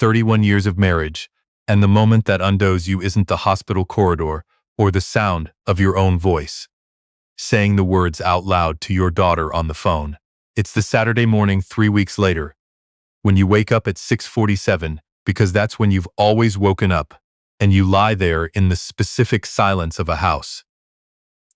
31 years of marriage, and the moment that undoes you isn't the hospital corridor or the sound of your own voice saying the words out loud to your daughter on the phone. It's the Saturday morning 3 weeks later, when you wake up at 6:47, because that's when you've always woken up, and you lie there in the specific silence of a house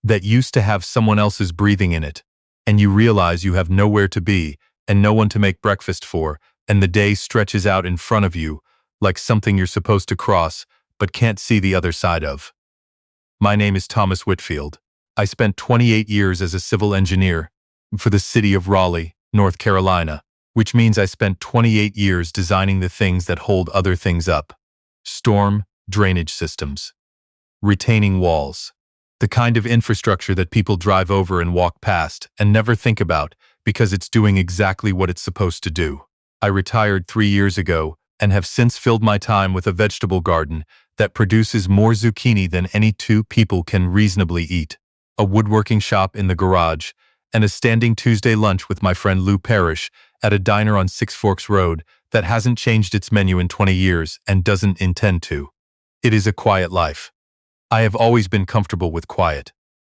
that used to have someone else's breathing in it, and you realize you have nowhere to be and no one to make breakfast for, and the day stretches out in front of you like something you're supposed to cross but can't see the other side of. My name is Thomas Whitfield. I spent 28 years as a civil engineer for the city of Raleigh, North Carolina, which means I spent 28 years designing the things that hold other things up. Storm drainage systems, retaining walls, the kind of infrastructure that people drive over and walk past and never think about because it's doing exactly what it's supposed to do. I retired 3 years ago and have since filled my time with a vegetable garden that produces more zucchini than any two people can reasonably eat, a woodworking shop in the garage, and a standing Tuesday lunch with my friend Lou Parrish at a diner on Six Forks Road that hasn't changed its menu in 20 years and doesn't intend to. It is a quiet life. I have always been comfortable with quiet.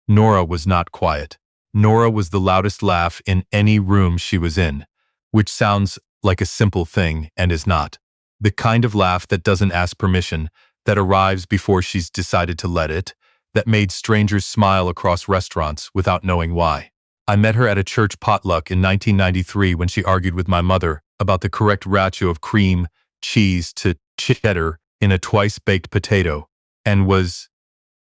Nora was not quiet. Nora was the loudest laugh in any room she was in, which sounds like a simple thing and is not. The kind of laugh that doesn't ask permission, that arrives before she's decided to let it, that made strangers smile across restaurants without knowing why. I met her at a church potluck in 1993 when she argued with my mother about the correct ratio of cream, cheese to cheddar in a twice-baked potato, and was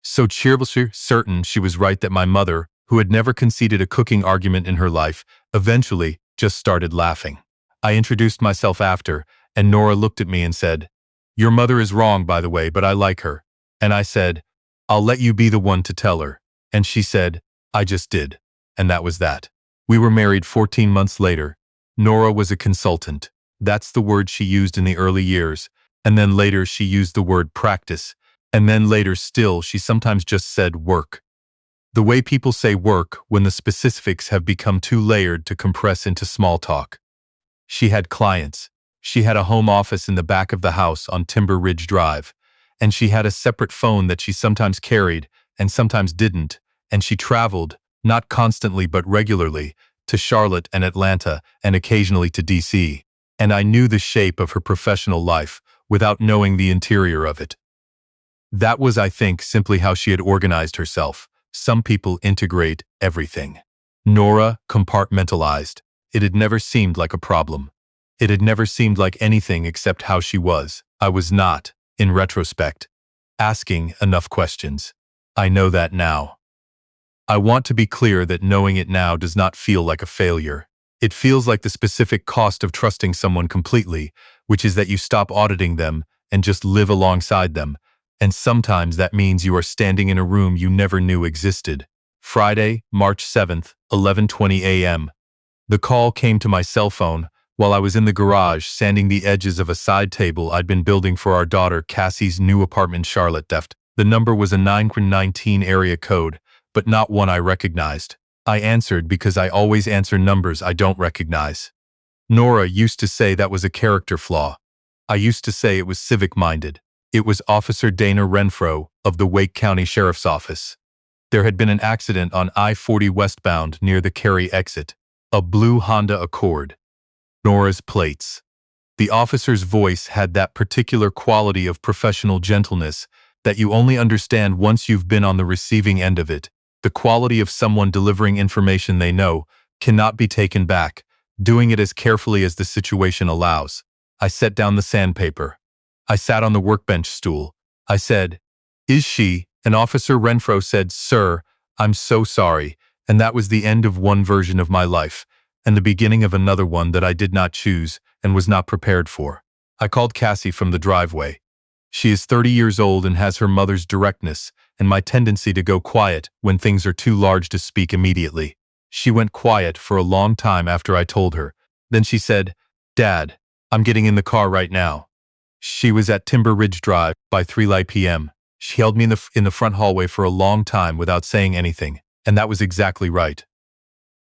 so cheerfully certain she was right that my mother, who had never conceded a cooking argument in her life, eventually just started laughing. I introduced myself after, and Nora looked at me and said, "Your mother is wrong, by the way, but I like her." And I said, "I'll let you be the one to tell her." And she said, "I just did." And that was that. We were married 14 months later. Nora was a consultant. That's the word she used in the early years. And then later she used the word practice. And then later still she sometimes just said work. The way people say work when the specifics have become too layered to compress into small talk. She had clients. She had a home office in the back of the house on Timber Ridge Drive. And she had a separate phone that she sometimes carried and sometimes didn't. And she traveled, not constantly but regularly, to Charlotte and Atlanta and occasionally to DC. And I knew the shape of her professional life without knowing the interior of it. That was, I think, simply how she had organized herself. Some people integrate everything. Nora compartmentalized. It had never seemed like a problem. It had never seemed like anything except how she was. I was not, in retrospect, asking enough questions. I know that now. I want to be clear that knowing it now does not feel like a failure. It feels like the specific cost of trusting someone completely, which is that you stop auditing them and just live alongside them. And sometimes that means you are standing in a room you never knew existed. Friday, March 7th, 11:20 a.m. The call came to my cell phone while I was in the garage sanding the edges of a side table I'd been building for our daughter Cassie's new apartment in Charlotte. The number was a 919 area code, but not one I recognized. I answered because I always answer numbers I don't recognize. Nora used to say that was a character flaw. I used to say it was civic-minded. It was Officer Dana Renfro of the Wake County Sheriff's Office. There had been an accident on I-40 westbound near the Cary exit. A blue Honda Accord. Nora's plates. The officer's voice had that particular quality of professional gentleness that you only understand once you've been on the receiving end of it. The quality of someone delivering information they know cannot be taken back, doing it as carefully as the situation allows. I set down the sandpaper. I sat on the workbench stool. I said, "Is she?" And Officer Renfro said, "Sir, I'm so sorry." And that was the end of one version of my life, and the beginning of another one that I did not choose and was not prepared for. I called Cassie from the driveway. She is 30 years old and has her mother's directness and my tendency to go quiet when things are too large to speak immediately. She went quiet for a long time after I told her. Then she said, "Dad, I'm getting in the car right now." She was at Timber Ridge Drive by 3 p.m. She held me in the front hallway for a long time without saying anything, and that was exactly right.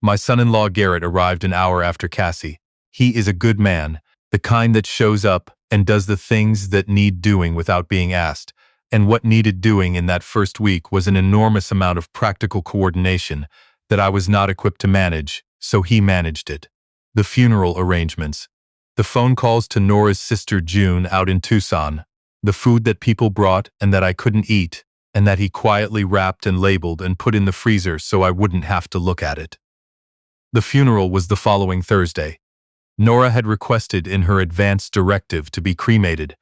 My son-in-law Garrett arrived an hour after Cassie. He is a good man, the kind that shows up and does the things that need doing without being asked. And what needed doing in that first week was an enormous amount of practical coordination that I was not equipped to manage, so he managed it. The funeral arrangements, the phone calls to Nora's sister June out in Tucson, the food that people brought and that I couldn't eat, and that he quietly wrapped and labeled and put in the freezer so I wouldn't have to look at it. The funeral was the following Thursday. Nora had requested in her advance directive to be cremated,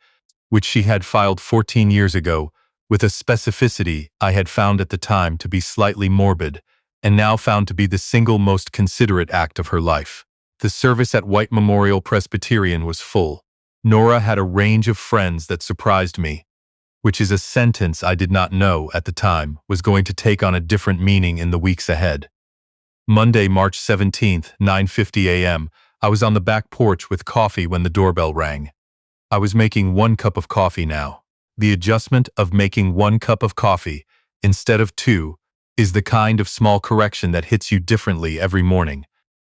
which she had filed 14 years ago, with a specificity I had found at the time to be slightly morbid, and now found to be the single most considerate act of her life. The service at White Memorial Presbyterian was full. Nora had a range of friends that surprised me, which is a sentence I did not know at the time was going to take on a different meaning in the weeks ahead. Monday, March 17th, 9:50 a.m., I was on the back porch with coffee when the doorbell rang. I was making 1 cup of coffee now. The adjustment of making 1 cup of coffee instead of 2 is the kind of small correction that hits you differently every morning.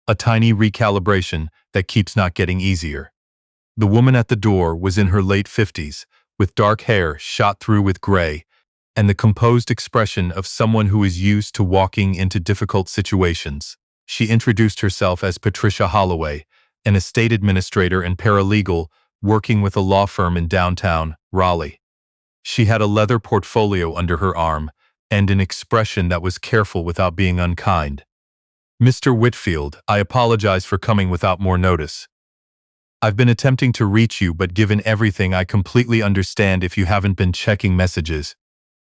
A tiny recalibration that keeps not getting easier. The woman at the door was in her late 50s, with dark hair shot through with gray, and the composed expression of someone who is used to walking into difficult situations. She introduced herself as Patricia Holloway, an estate administrator and paralegal working with a law firm in downtown Raleigh. She had a leather portfolio under her arm and an expression that was careful without being unkind. "Mr. Whitfield, I apologize for coming without more notice. I've been attempting to reach you, but given everything, I completely understand if you haven't been checking messages."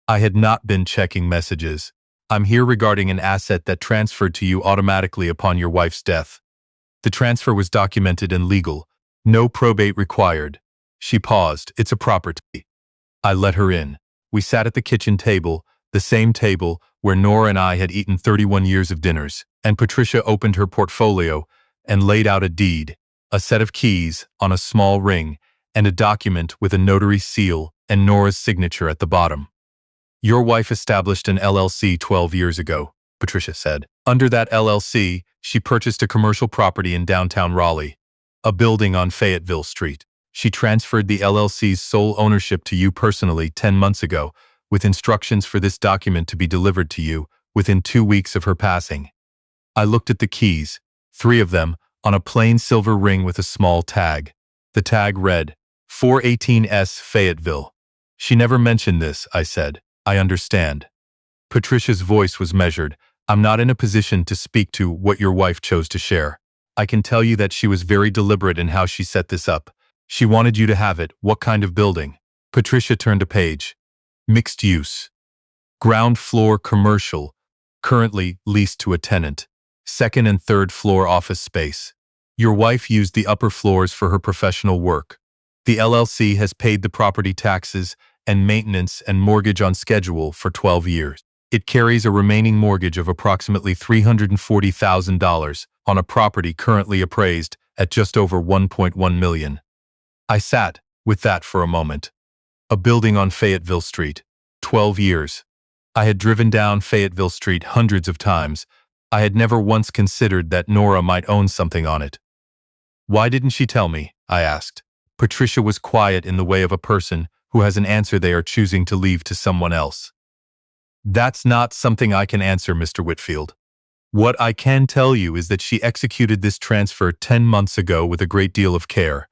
I had not been checking messages. "I'm here regarding an asset that transferred to you automatically upon your wife's death. The transfer was documented and legal. No probate required." She paused. "It's a property." I let her in. We sat at the kitchen table, the same table where Nora and I had eaten 31 years of dinners, and Patricia opened her portfolio and laid out a deed, a set of keys on a small ring, and a document with a notary seal and Nora's signature at the bottom. "Your wife established an LLC 12 years ago," Patricia said. "Under that LLC, she purchased a commercial property in downtown Raleigh, a building on Fayetteville Street. She transferred the LLC's sole ownership to you personally 10 months ago, with instructions for this document to be delivered to you within 2 weeks of her passing." I looked at the keys, 3 of them, on a plain silver ring with a small tag. The tag read, 418S Fayetteville. "She never mentioned this," I said. "I understand." Patricia's voice was measured. "I'm not in a position to speak to what your wife chose to share. I can tell you that she was very deliberate in how she set this up. She wanted you to have it. What kind of building?" Patricia turned a page. "Mixed use. Ground floor commercial, currently leased to a tenant. Second and third floor office space. Your wife used the upper floors for her professional work. The LLC has paid the property taxes and maintenance and mortgage on schedule for 12 years. It carries a remaining mortgage of approximately $340,000 on a property currently appraised at just over $1.1 million. I sat with that for a moment. A building on Fayetteville Street. 12 years. I had driven down Fayetteville Street hundreds of times. I had never once considered that Nora might own something on it. "Why didn't she tell me?" I asked. Patricia was quiet in the way of a person who has an answer they are choosing to leave to someone else. "That's not something I can answer, Mr. Whitfield. What I can tell you is that she executed this transfer 10 months ago with a great deal of care,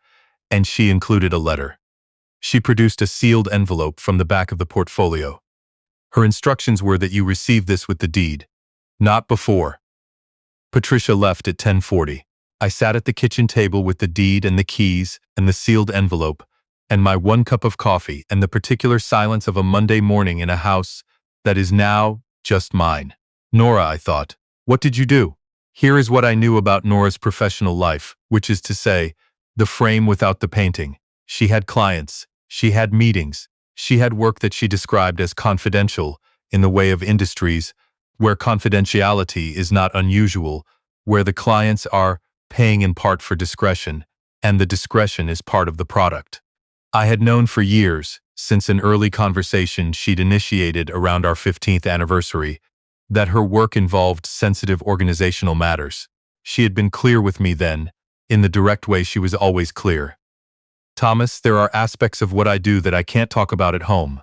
and she included a letter. She produced a sealed envelope from the back of the portfolio. Her instructions were that you receive this with the deed, not before." Patricia left at 10:40. I sat at the kitchen table with the deed and the keys and the sealed envelope, and my 1 cup of coffee and the particular silence of a Monday morning in a house that is now just mine. "Nora," I thought, "what did you do?" Here is what I knew about Nora's professional life, which is to say, the frame without the painting. She had clients. She had meetings. She had work that she described as confidential in the way of industries where confidentiality is not unusual, where the clients are paying in part for discretion, and the discretion is part of the product. I had known for years, since an early conversation she'd initiated around our 15th anniversary, that her work involved sensitive organizational matters. She had been clear with me then, in the direct way she was always clear. Thomas, there are aspects of what I do that I can't talk about at home.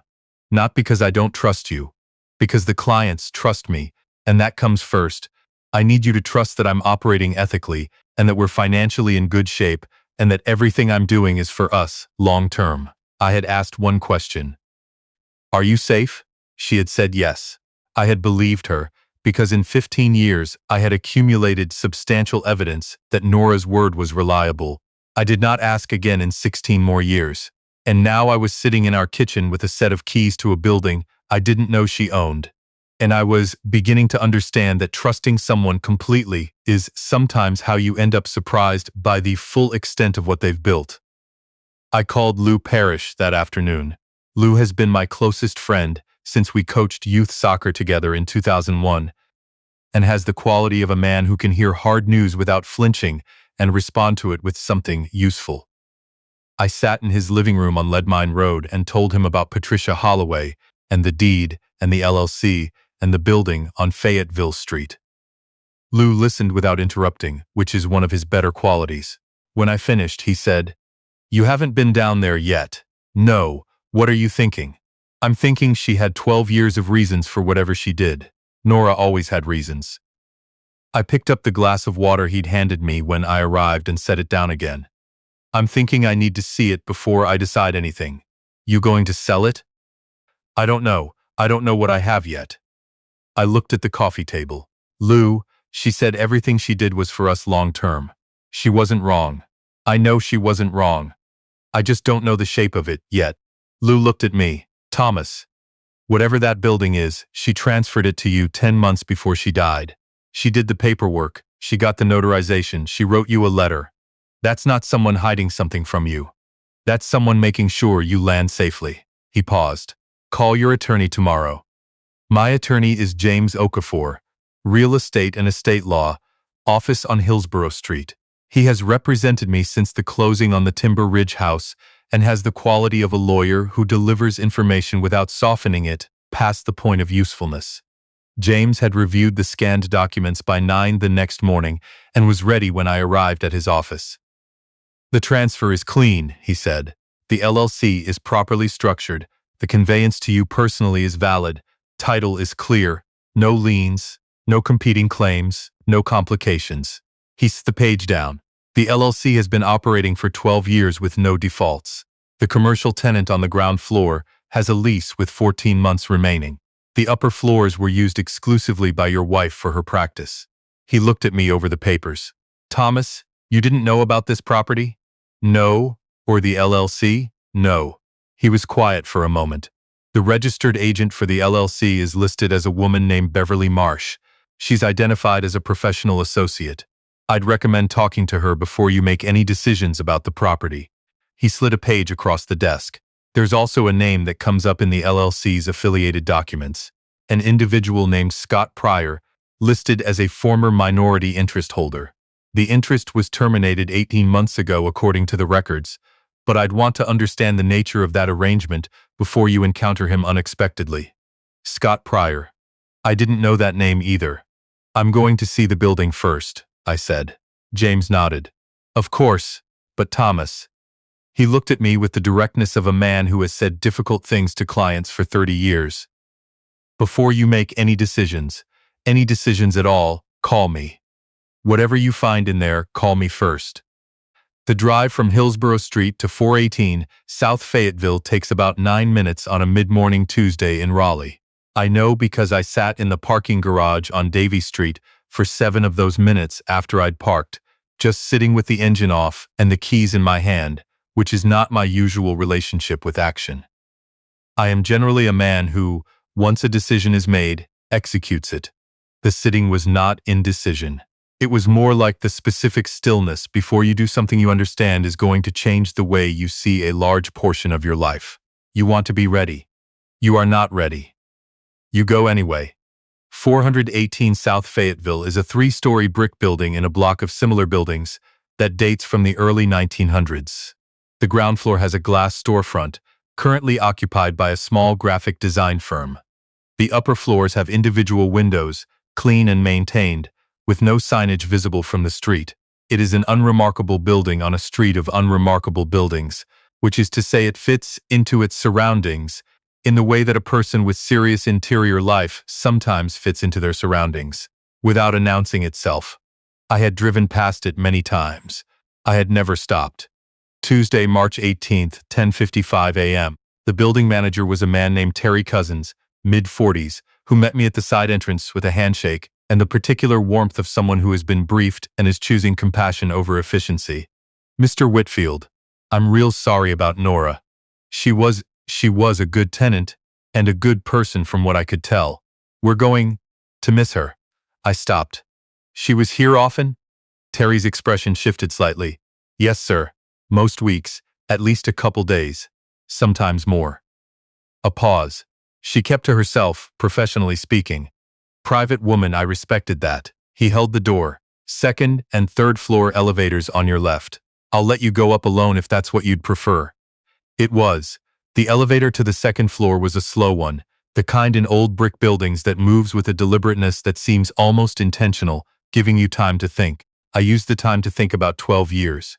Not because I don't trust you, because the clients trust me, and that comes first. I need you to trust that I'm operating ethically, and that we're financially in good shape, and that everything I'm doing is for us, long term. I had asked one question. Are you safe? She had said yes. I had believed her, because in 15 years I had accumulated substantial evidence that Nora's word was reliable. I did not ask again in 16 more years. And now I was sitting in our kitchen with a set of keys to a building I didn't know she owned. And I was beginning to understand that trusting someone completely is sometimes how you end up surprised by the full extent of what they've built. I called Lou Parrish that afternoon. Lou has been my closest friend since we coached youth soccer together in 2001, and has the quality of a man who can hear hard news without flinching and respond to it with something useful. I sat in his living room on Leadmine Road and told him about Patricia Holloway and the deed and the LLC and the building on Fayetteville Street. Lou listened without interrupting, which is one of his better qualities. When I finished, he said, "You haven't been down there yet." "No, what are you thinking?" "I'm thinking she had 12 years of reasons for whatever she did. Nora always had reasons." I picked up the glass of water he'd handed me when I arrived and set it down again. "I'm thinking I need to see it before I decide anything." "You going to sell it?" I don't know. I don't know what I have yet." I looked at the coffee table. "Lou, she said everything she did was for us long term. She wasn't wrong. I know she wasn't wrong. I just don't know the shape of it yet." Lou looked at me. "Thomas, whatever that building is, she transferred it to you 10 months before she died. She did the paperwork. She got the notarization. She wrote you a letter. That's not someone hiding something from you. That's someone making sure you land safely." He paused. "Call your attorney tomorrow." "My attorney is James Okafor, Real Estate and Estate Law, office on Hillsborough Street. He has represented me since the closing on the Timber Ridge house and has the quality of a lawyer who delivers information without softening it past the point of usefulness." James had reviewed the scanned documents by 9 the next morning and was ready when I arrived at his office. "The transfer is clean," he said. "The LLC is properly structured. The conveyance to you personally is valid. Title is clear. No liens, no competing claims, no complications." He set the page down. "The LLC has been operating for 12 years with no defaults. The commercial tenant on the ground floor has a lease with 14 months remaining. The upper floors were used exclusively by your wife for her practice." He looked at me over the papers. "Thomas, you didn't know about this property?" "No." "Or the LLC?" "No." He was quiet for a moment. "The registered agent for the LLC is listed as a woman named Beverly Marsh. She's identified as a professional associate. I'd recommend talking to her before you make any decisions about the property." He slid a page across the desk. "There's also a name that comes up in the LLC's affiliated documents. An individual named Scott Pryor, listed as a former minority interest holder. The interest was terminated 18 months ago according to the records, but I'd want to understand the nature of that arrangement before you encounter him unexpectedly." "Scott Pryor. I didn't know that name either." "I'm going to see the building first," I said. James nodded. "Of course, but Thomas." He looked at me with the directness of a man who has said difficult things to clients for 30 years. "Before you make any decisions at all, call me. Whatever you find in there, call me first." The drive from Hillsborough Street to 418 South Fayetteville takes about 9 minutes on a mid-morning Tuesday in Raleigh. I know because I sat in the parking garage on Davie Street for 7 of those minutes after I'd parked, just sitting with the engine off and the keys in my hand, which is not my usual relationship with action. I am generally a man who, once a decision is made, executes it. The sitting was not indecision. It was more like the specific stillness before you do something you understand is going to change the way you see a large portion of your life. You want to be ready. You are not ready. You go anyway. 418 South Fayetteville is a 3-story brick building in a block of similar buildings that dates from the early 1900s. The ground floor has a glass storefront, currently occupied by a small graphic design firm. The upper floors have individual windows, clean and maintained, with no signage visible from the street. It is an unremarkable building on a street of unremarkable buildings, which is to say it fits into its surroundings in the way that a person with serious interior life sometimes fits into their surroundings, without announcing itself. I had driven past it many times. I had never stopped. Tuesday, March 18th, 10:55 a.m. The building manager was a man named Terry Cousins, mid-40s, who met me at the side entrance with a handshake and the particular warmth of someone who has been briefed and is choosing compassion over efficiency. "Mr. Whitfield, I'm real sorry about Nora. She was a good tenant and a good person from what I could tell. We're going to miss her." I stopped. "She was here often?" Terry's expression shifted slightly. "Yes, sir. Most weeks, at least a couple days, sometimes more." A pause. She kept to herself, professionally speaking. Private woman, I respected that. He held the door. "Second and third floor elevators on your left. I'll let you go up alone if that's what you'd prefer." It was. The elevator to the second floor was a slow one, the kind in old brick buildings that moves with a deliberateness that seems almost intentional, giving you time to think. I used the time to think about 12 years.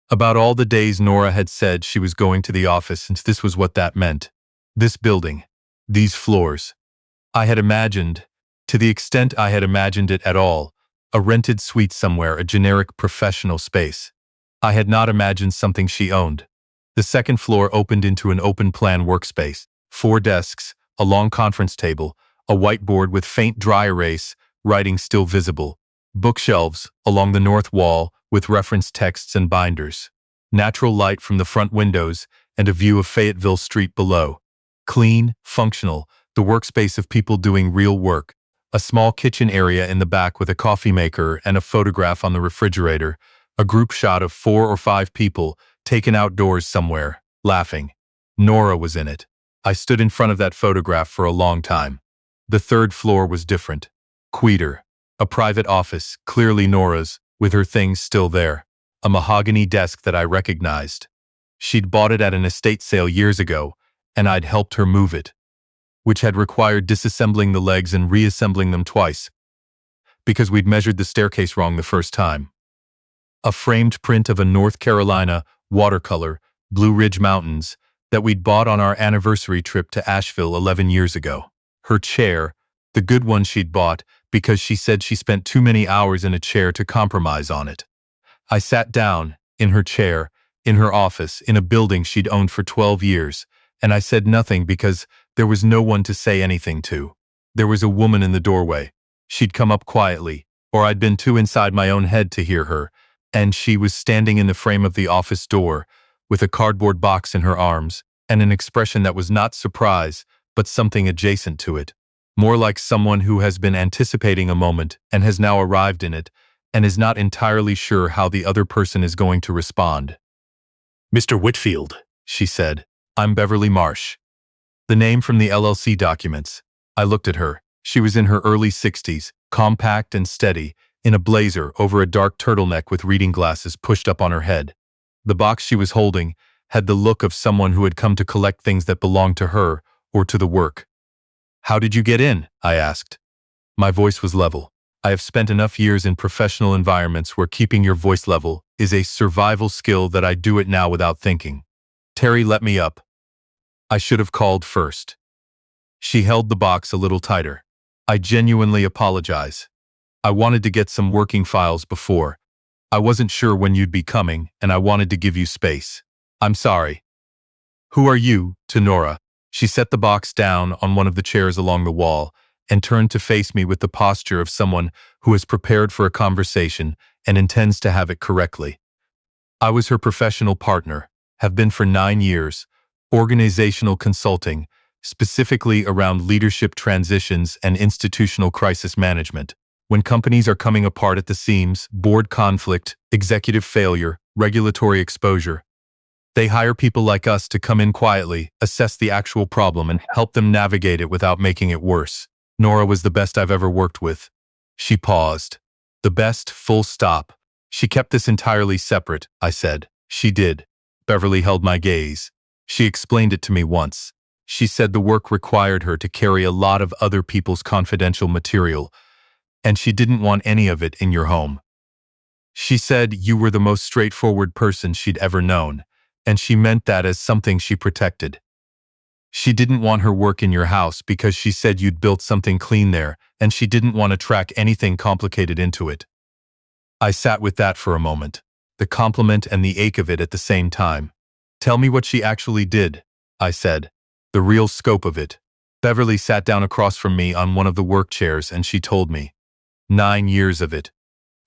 About all the days Nora had said she was going to the office, and this was what that meant. This building. These floors. I had imagined, to the extent I had imagined it at all, a rented suite somewhere, a generic professional space. I had not imagined something she owned. The second floor opened into an open-plan workspace. 4 desks, a long conference table, a whiteboard with faint dry erase, writing still visible, bookshelves along the north wall with reference texts and binders, natural light from the front windows, and a view of Fayetteville Street below. Clean, functional, the workspace of people doing real work. A small kitchen area in the back with a coffee maker and a photograph on the refrigerator. A group shot of 4 or 5 people, taken outdoors somewhere, laughing. Nora was in it. I stood in front of that photograph for a long time. The third floor was different. Quieter. A private office, clearly Nora's, with her things still there. A mahogany desk that I recognized. She'd bought it at an estate sale years ago, and I'd helped her move it, which had required disassembling the legs and reassembling them twice, because we'd measured the staircase wrong the first time. A framed print of a North Carolina watercolor, Blue Ridge Mountains, that we'd bought on our anniversary trip to Asheville 11 years ago. Her chair, the good one she'd bought because she said she spent too many hours in a chair to compromise on it. I sat down, in her chair, in her office, in a building she'd owned for 12 years, and I said nothing because there was no one to say anything to. There was a woman in the doorway. She'd come up quietly, or I'd been too inside my own head to hear her, and she was standing in the frame of the office door, with a cardboard box in her arms, and an expression that was not surprise, but something adjacent to it. More like someone who has been anticipating a moment and has now arrived in it, and is not entirely sure how the other person is going to respond. "Mr. Whitfield," she said. "I'm Beverly Marsh." The name from the LLC documents. I looked at her. She was in her early 60s, compact and steady, in a blazer over a dark turtleneck with reading glasses pushed up on her head. The box she was holding had the look of someone who had come to collect things that belonged to her or to the work. "How did you get in?" I asked. My voice was level. I have spent enough years in professional environments where keeping your voice level is a survival skill that I do it now without thinking. "Terry let me up. I should have called first." She held the box a little tighter. "I genuinely apologize. I wanted to get some working files before. I wasn't sure when you'd be coming, and I wanted to give you space. I'm sorry." "Who are you?" to Nora. She set the box down on one of the chairs along the wall and turned to face me with the posture of someone who is prepared for a conversation and intends to have it correctly. "I was her professional partner, have been for 9 years, organizational consulting, specifically around leadership transitions and institutional crisis management. When companies are coming apart at the seams, board conflict, executive failure, regulatory exposure, they hire people like us to come in quietly, assess the actual problem, and help them navigate it without making it worse. Nora was the best I've ever worked with." She paused. "The best, full stop. She kept this entirely separate," I said. "She did." Beverly held my gaze. "She explained it to me once. She said the work required her to carry a lot of other people's confidential material, and she didn't want any of it in your home. She said you were the most straightforward person she'd ever known, and she meant that as something she protected. She didn't want her work in your house because she said you'd built something clean there, and she didn't want to track anything complicated into it. I sat with that for a moment, the compliment and the ache of it at the same time. Tell me what she actually did, I said. The real scope of it. Beverly sat down across from me on one of the work chairs and she told me. 9 years of it.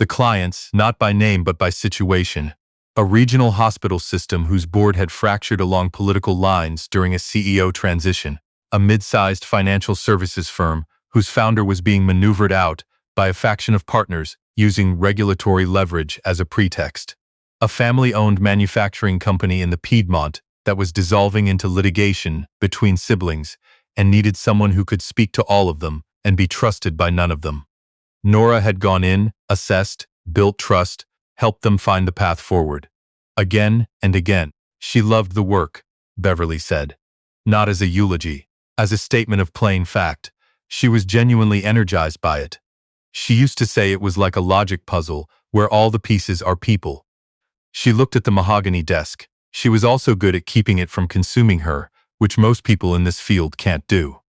The clients, not by name but by situation. A regional hospital system whose board had fractured along political lines during a CEO transition. A mid-sized financial services firm whose founder was being maneuvered out by a faction of partners using regulatory leverage as a pretext. A family-owned manufacturing company in the Piedmont that was dissolving into litigation between siblings and needed someone who could speak to all of them and be trusted by none of them. Nora had gone in, assessed, built trust, helped them find the path forward. Again and again. She loved the work, Beverly said. Not as a eulogy, as a statement of plain fact. She was genuinely energized by it. She used to say it was like a logic puzzle where all the pieces are people. She looked at the mahogany desk. She was also good at keeping it from consuming her, which most people in this field can't do.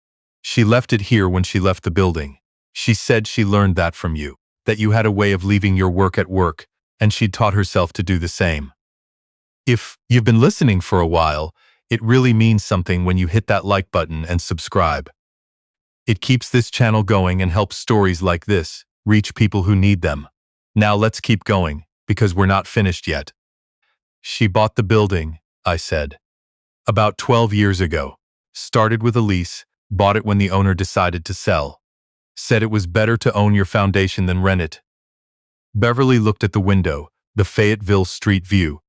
She left it here when she left the building. She said she learned that from you, that you had a way of leaving your work at work, and she'd taught herself to do the same. If you've been listening for a while, it really means something when you hit that like button and subscribe. It keeps this channel going and helps stories like this reach people who need them. Now let's keep going, because we're not finished yet. She bought the building, I said. About 12 years ago. Started with a lease, bought it when the owner decided to sell. Said it was better to own your foundation than rent it. Beverly looked at the window, the Fayetteville Street view.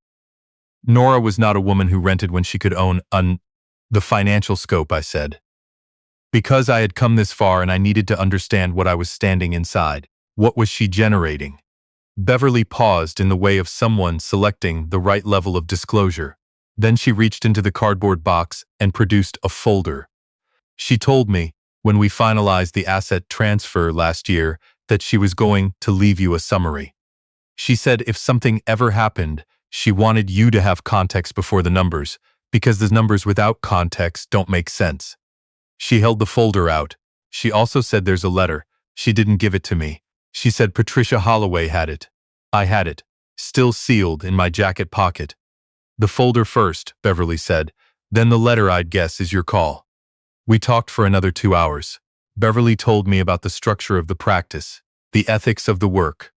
Nora was not a woman who rented when she could own the financial scope, I said. Because I had come this far and I needed to understand what I was standing inside. What was she generating? Beverly paused in the way of someone selecting the right level of disclosure. Then she reached into the cardboard box and produced a folder. She told me, when we finalized the asset transfer last year, that she was going to leave you a summary. She said if something ever happened, she wanted you to have context before the numbers, because the numbers without context don't make sense. She held the folder out. She also said there's a letter. She didn't give it to me. She said Patricia Holloway had it. I had it, still sealed in my jacket pocket. The folder first, Beverly said. Then the letter, I'd guess, is your call. We talked for another 2 hours. Beverly told me about the structure of the practice, the ethics of the work.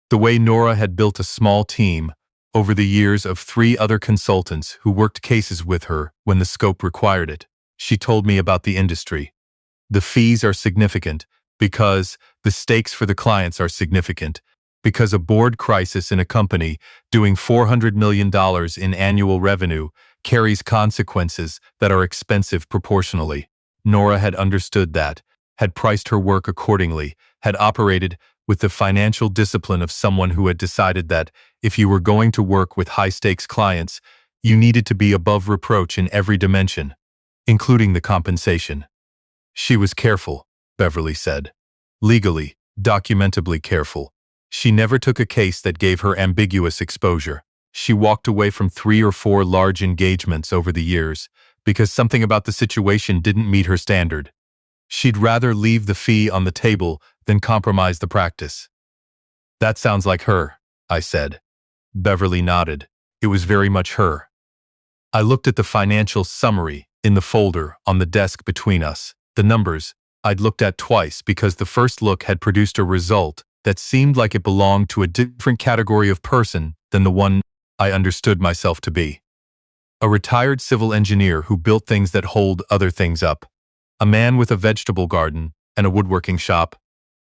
The way Nora had built a small team over the years of 3 other consultants who worked cases with her when the scope required it. She told me about the industry. The fees are significant because the stakes for the clients are significant, because a board crisis in a company doing $400 million in annual revenue carries consequences that are expensive proportionally. Nora had understood that, had priced her work accordingly, had operated with the financial discipline of someone who had decided that if you were going to work with high-stakes clients, you needed to be above reproach in every dimension, including the compensation. She was careful, Beverly said. Legally, documentably careful. She never took a case that gave her ambiguous exposure. She walked away from 3 or 4 large engagements over the years because something about the situation didn't meet her standard. She'd rather leave the fee on the table than compromise the practice. That sounds like her, I said. Beverly nodded. It was very much her. I looked at the financial summary in the folder on the desk between us. The numbers I'd looked at twice because the first look had produced a result that seemed like it belonged to a different category of person than the one I understood myself to be. A retired civil engineer who built things that hold other things up. A man with a vegetable garden and a woodworking shop,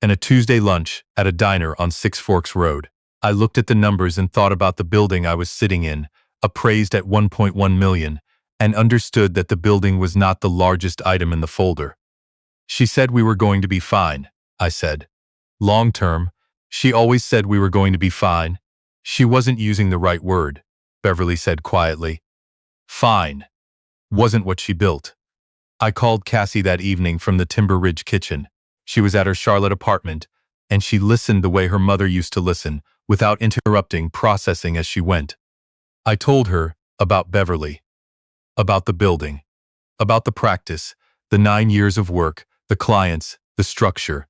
and a Tuesday lunch at a diner on Six Forks Road. I looked at the numbers and thought about the building I was sitting in, appraised at $1.1 million, and understood that the building was not the largest item in the folder. She said we were going to be fine, I said. Long term, she always said we were going to be fine. She wasn't using the right word, Beverly said quietly. Fine wasn't what she built. I called Cassie that evening from the Timber Ridge kitchen. She was at her Charlotte apartment, and she listened the way her mother used to listen, without interrupting, processing as she went. I told her about Beverly, about the building, about the practice, the 9 years of work, the clients, the structure.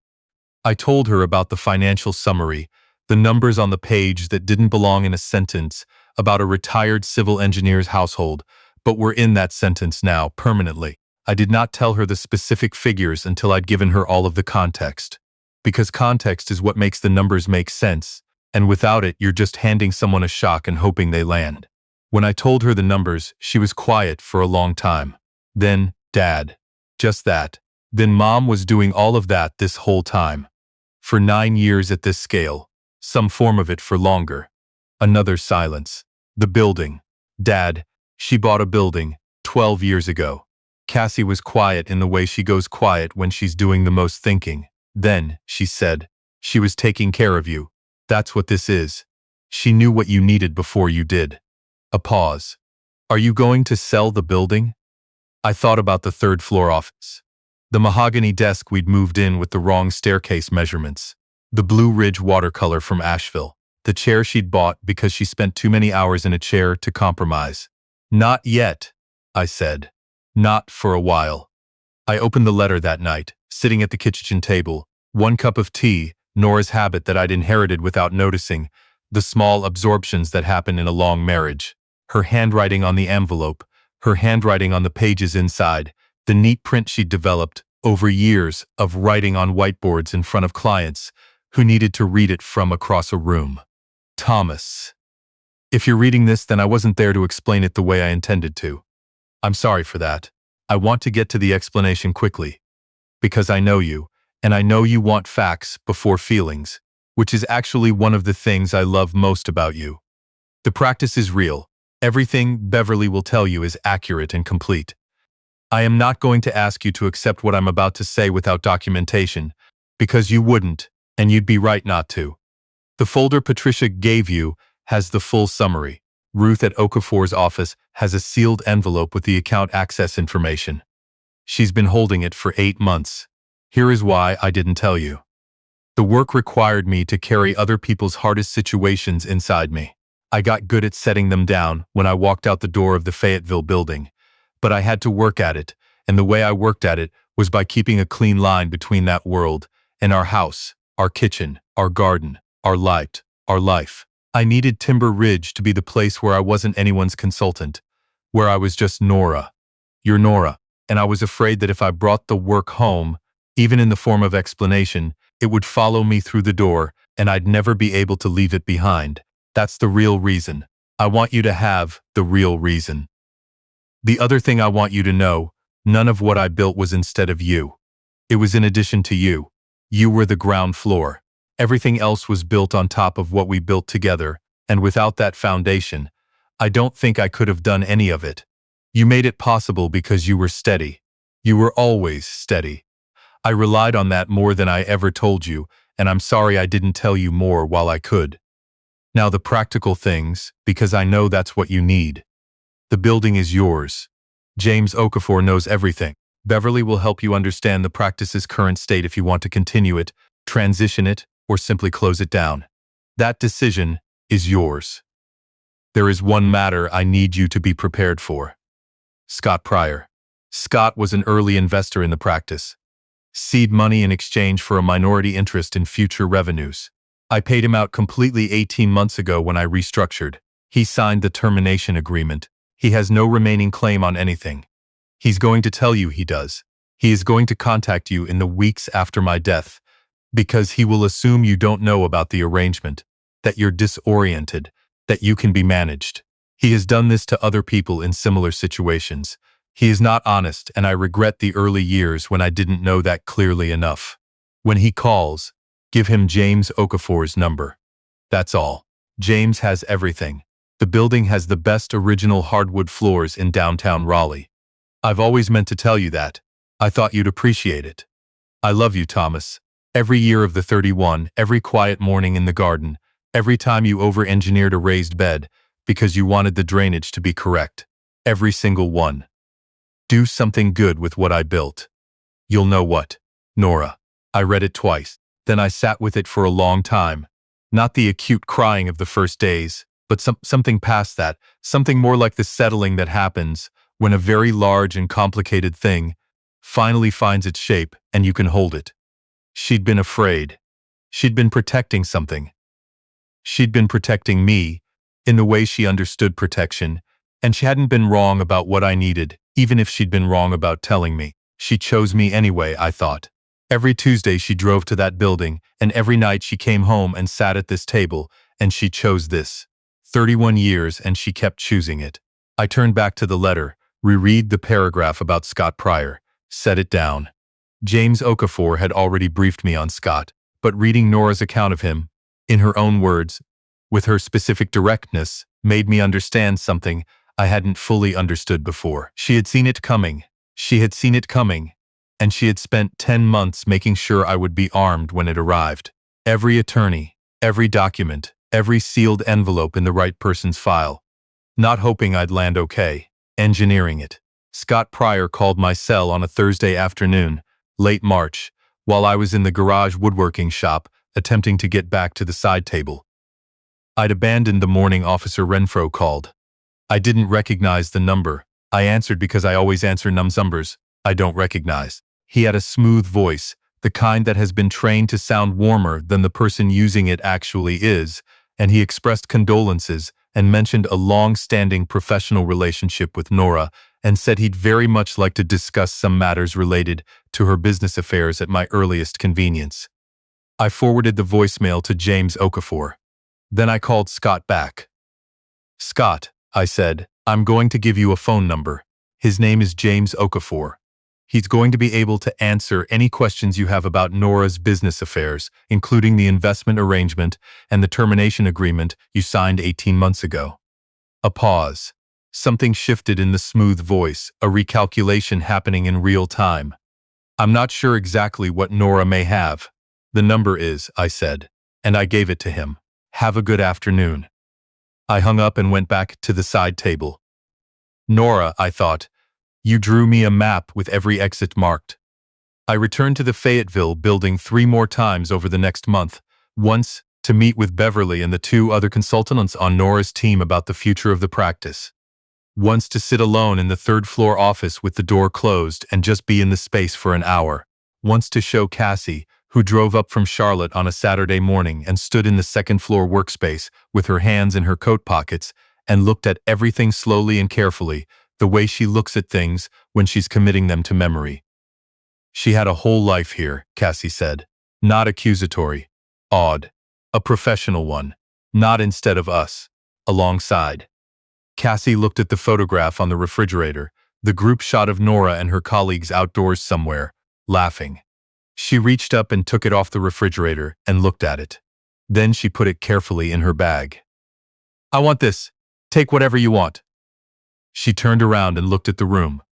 I told her about the financial summary, the numbers on the page that didn't belong in a sentence, about a retired civil engineer's household, but were in that sentence now, permanently. I did not tell her the specific figures until I'd given her all of the context. Because context is what makes the numbers make sense, and without it, you're just handing someone a shock and hoping they land. When I told her the numbers, she was quiet for a long time. Then, Dad. Just that. Then Mom was doing all of that this whole time. For 9 years at this scale. Some form of it for longer. Another silence. The building. Dad, she bought a building 12 years ago. Cassie was quiet in the way she goes quiet when she's doing the most thinking. Then, she said, she was taking care of you. That's what this is. She knew what you needed before you did. A pause. Are you going to sell the building? I thought about the third-floor office. The mahogany desk we'd moved in with the wrong staircase measurements. The Blue Ridge watercolor from Asheville. The chair she'd bought because she spent too many hours in a chair to compromise. Not yet, I said. Not for a while. I opened the letter that night, sitting at the kitchen table, 1 cup of tea, Nora's habit that I'd inherited without noticing, the small absorptions that happen in a long marriage. Her handwriting on the envelope, her handwriting on the pages inside, the neat print she'd developed over years of writing on whiteboards in front of clients who needed to read it from across a room. Thomas. If you're reading this, then I wasn't there to explain it the way I intended to. I'm sorry for that. I want to get to the explanation quickly. Because I know you, and I know you want facts before feelings, which is actually one of the things I love most about you. The practice is real. Everything Beverly will tell you is accurate and complete. I am not going to ask you to accept what I'm about to say without documentation, because you wouldn't, and you'd be right not to. The folder Patricia gave you has the full summary. Ruth at Okafor's office has a sealed envelope with the account access information. She's been holding it for 8 months. Here is why I didn't tell you. The work required me to carry other people's hardest situations inside me. I got good at setting them down when I walked out the door of the Fayetteville building, but I had to work at it, and the way I worked at it was by keeping a clean line between that world and our house, our kitchen, our garden, our life. I needed Timber Ridge to be the place where I wasn't anyone's consultant, where I was just Nora. You're Nora, and I was afraid that if I brought the work home, even in the form of explanation, it would follow me through the door, and I'd never be able to leave it behind. That's the real reason. I want you to have the real reason. The other thing I want you to know, none of what I built was instead of you. It was in addition to you. You were the ground floor. Everything else was built on top of what we built together, and without that foundation, I don't think I could have done any of it. You made it possible because you were steady. You were always steady. I relied on that more than I ever told you, and I'm sorry I didn't tell you more while I could. Now the practical things, because I know that's what you need. The building is yours. James Okafor knows everything. Beverly will help you understand the practice's current state if you want to continue it, transition it, or simply close it down. That decision is yours. There is one matter I need you to be prepared for. Scott Pryor. Scott was an early investor in the practice. Seed money in exchange for a minority interest in future revenues. I paid him out completely 18 months ago when I restructured. He signed the termination agreement. He has no remaining claim on anything. He's going to tell you he does. He is going to contact you in the weeks after my death, because he will assume you don't know about the arrangement, that you're disoriented, that you can be managed. He has done this to other people in similar situations. He is not honest, and I regret the early years when I didn't know that clearly enough. When he calls, give him James Okafor's number. That's all. James has everything. The building has the best original hardwood floors in downtown Raleigh. I've always meant to tell you that. I thought you'd appreciate it. I love you, Thomas. Every year of the 31, every quiet morning in the garden, every time you over-engineered a raised bed because you wanted the drainage to be correct. Every single one. Do something good with what I built. You'll know what. Nora. I read it twice. Then I sat with it for a long time. Not the acute crying of the first days, but something past that, something more like the settling that happens when a very large and complicated thing finally finds its shape and you can hold it. She'd been afraid. She'd been protecting something. She'd been protecting me in the way she understood protection, and she hadn't been wrong about what I needed, even if she'd been wrong about telling me. She chose me anyway, I thought. Every Tuesday she drove to that building, and every night she came home and sat at this table, and she chose this. 31 years, and she kept choosing it. I turned back to the letter, reread the paragraph about Scott Pryor, set it down. James Okafor had already briefed me on Scott, but reading Nora's account of him, in her own words, with her specific directness, made me understand something I hadn't fully understood before. She had seen it coming. She had seen it coming, and she had spent 10 months making sure I would be armed when it arrived. Every attorney, every document, every sealed envelope in the right person's file. Not hoping I'd land okay, engineering it. Scott Pryor called my cell on a Thursday afternoon, late March, while I was in the garage woodworking shop, attempting to get back to the side table. I'd abandoned the morning Officer Renfro called. I didn't recognize the number. I answered because I always answer numbers I don't recognize. He had a smooth voice, the kind that has been trained to sound warmer than the person using it actually is, and he expressed condolences and mentioned a long-standing professional relationship with Nora and said he'd very much like to discuss some matters related to her business affairs at my earliest convenience. I forwarded the voicemail to James Okafor. Then I called Scott back. "Scott," I said, "I'm going to give you a phone number. His name is James Okafor. He's going to be able to answer any questions you have about Nora's business affairs, including the investment arrangement and the termination agreement you signed 18 months ago." A pause. Something shifted in the smooth voice, a recalculation happening in real time. "I'm not sure exactly what Nora may have. The number is," I said, and I gave it to him. "Have a good afternoon." I hung up and went back to the side table. "Nora," I thought, "you drew me a map with every exit marked." I returned to the Fayetteville building 3 more times over the next month, once to meet with Beverly and the 2 other consultants on Nora's team about the future of the practice. Once to sit alone in the 3rd-floor office with the door closed and just be in the space for an hour. Once to show Cassie, who drove up from Charlotte on a Saturday morning and stood in the 2nd-floor workspace with her hands in her coat pockets and looked at everything slowly and carefully, the way she looks at things when she's committing them to memory. She had a whole life here, Cassie said. Not accusatory. Odd. A professional one. Not instead of us. Alongside. Cassie looked at the photograph on the refrigerator, the group shot of Nora and her colleagues outdoors somewhere, laughing. She reached up and took it off the refrigerator and looked at it. Then she put it carefully in her bag. "I want this. Take whatever you want." She turned around and looked at the room.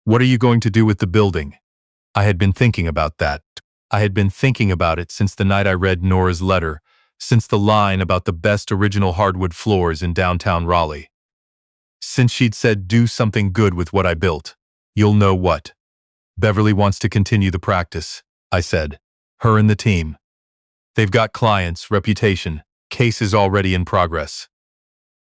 "What are you going to do with the building?" I had been thinking about that. I had been thinking about it since the night I read Nora's letter, since the line about the best original hardwood floors in downtown Raleigh. Since she'd said, "Do something good with what I built. You'll know what." "Beverly wants to continue the practice," I said. "Her and the team. They've got clients, reputation, cases already in progress."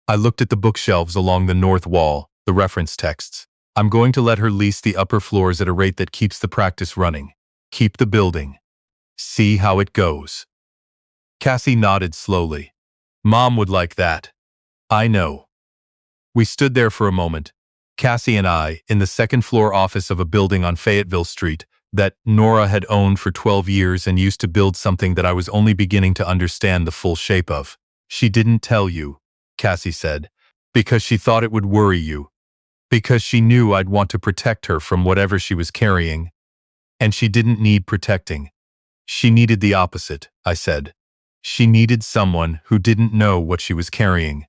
I looked at the bookshelves along the north wall, the reference texts. "I'm going to let her lease the upper floors at a rate that keeps the practice running. Keep the building. See how it goes." Cassie nodded slowly. "Mom would like that." "I know." We stood there for a moment, Cassie and I, in the 2nd-floor office of a building on Fayetteville Street that Nora had owned for 12 years and used to build something that I was only beginning to understand the full shape of. "She didn't tell you," Cassie said, "because she thought it would worry you. Because she knew I'd want to protect her from whatever she was carrying. And she didn't need protecting. She needed the opposite," I said. "She needed someone who didn't know what she was carrying,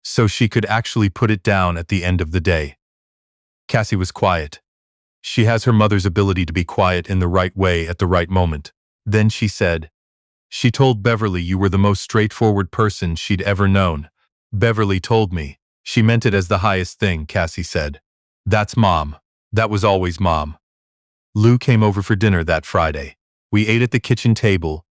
so she could actually put it down at the end of the day." Cassie was quiet. She has her mother's ability to be quiet in the right way at the right moment. Then she said, "She told Beverly you were the most straightforward person she'd ever known." "Beverly told me." "She meant it as the highest thing," Cassie said. "That's Mom. That was always Mom." Lou came over for dinner that Friday. We ate at the kitchen table,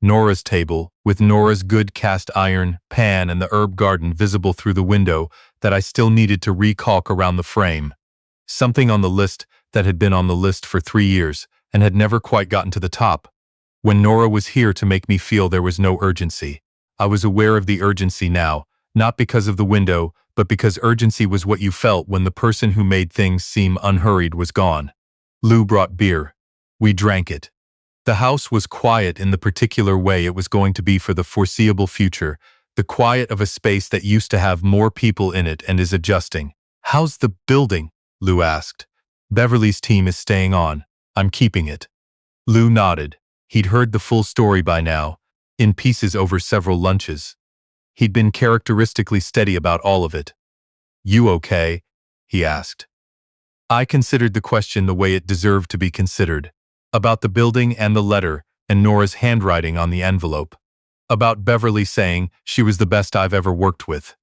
Nora's table, with Nora's good cast iron pan and the herb garden visible through the window that I still needed to recalk around the frame. Something on the list that had been on the list for 3 years and had never quite gotten to the top. When Nora was here to make me feel there was no urgency. I was aware of the urgency now, not because of the window, but because urgency was what you felt when the person who made things seem unhurried was gone. Lou brought beer. We drank it. The house was quiet in the particular way it was going to be for the foreseeable future, the quiet of a space that used to have more people in it and is adjusting. "How's the building?" Lou asked. "Beverly's team is staying on. I'm keeping it." Lou nodded. He'd heard the full story by now, in pieces over several lunches. He'd been characteristically steady about all of it. "You okay?" he asked. I considered the question the way it deserved to be considered. About the building and the letter, and Nora's handwriting on the envelope. About Beverly saying she was the best I've ever worked with.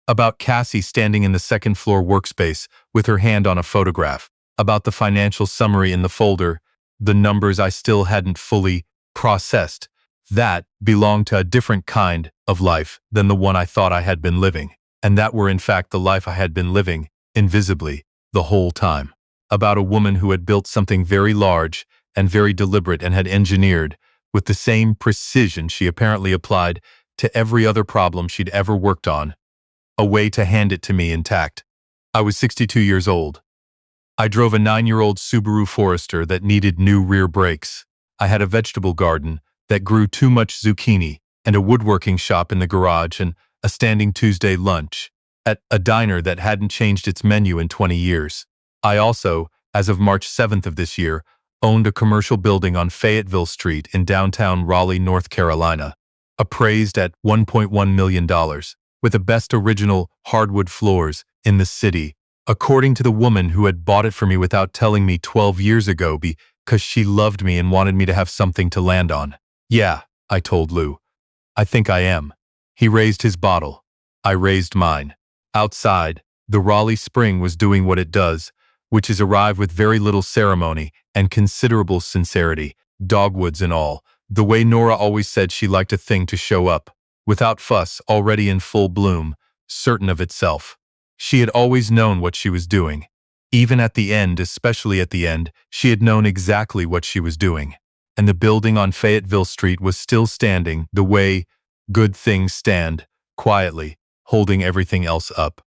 About Cassie standing in the second-floor workspace with her hand on a photograph. About the financial summary in the folder, the numbers I still hadn't fully processed. That belonged to a different kind of life than the one I thought I had been living, and that were in fact the life I had been living, invisibly, the whole time. About a woman who had built something very large and very deliberate and had engineered, with the same precision she apparently applied to every other problem she'd ever worked on, a way to hand it to me intact. I was 62 years old. I drove a 9-year-old Subaru Forester that needed new rear brakes. I had a vegetable garden that grew too much zucchini, and a woodworking shop in the garage, and a standing Tuesday lunch at a diner that hadn't changed its menu in 20 years. I also, as of March 7th of this year, owned a commercial building on Fayetteville Street in downtown Raleigh, North Carolina, appraised at $1.1 million, with the best original hardwood floors in the city, according to the woman who had bought it for me without telling me 12 years ago because she loved me and wanted me to have something to land on. "Yeah," I told Lou. "I think I am." He raised his bottle. I raised mine. Outside, the Raleigh spring was doing what it does, which is arrive with very little ceremony and considerable sincerity, dogwoods and all, the way Nora always said she liked a thing to show up, without fuss, already in full bloom, certain of itself. She had always known what she was doing. Even at the end, especially at the end, she had known exactly what she was doing. And the building on Fayetteville Street was still standing the way good things stand, quietly, holding everything else up.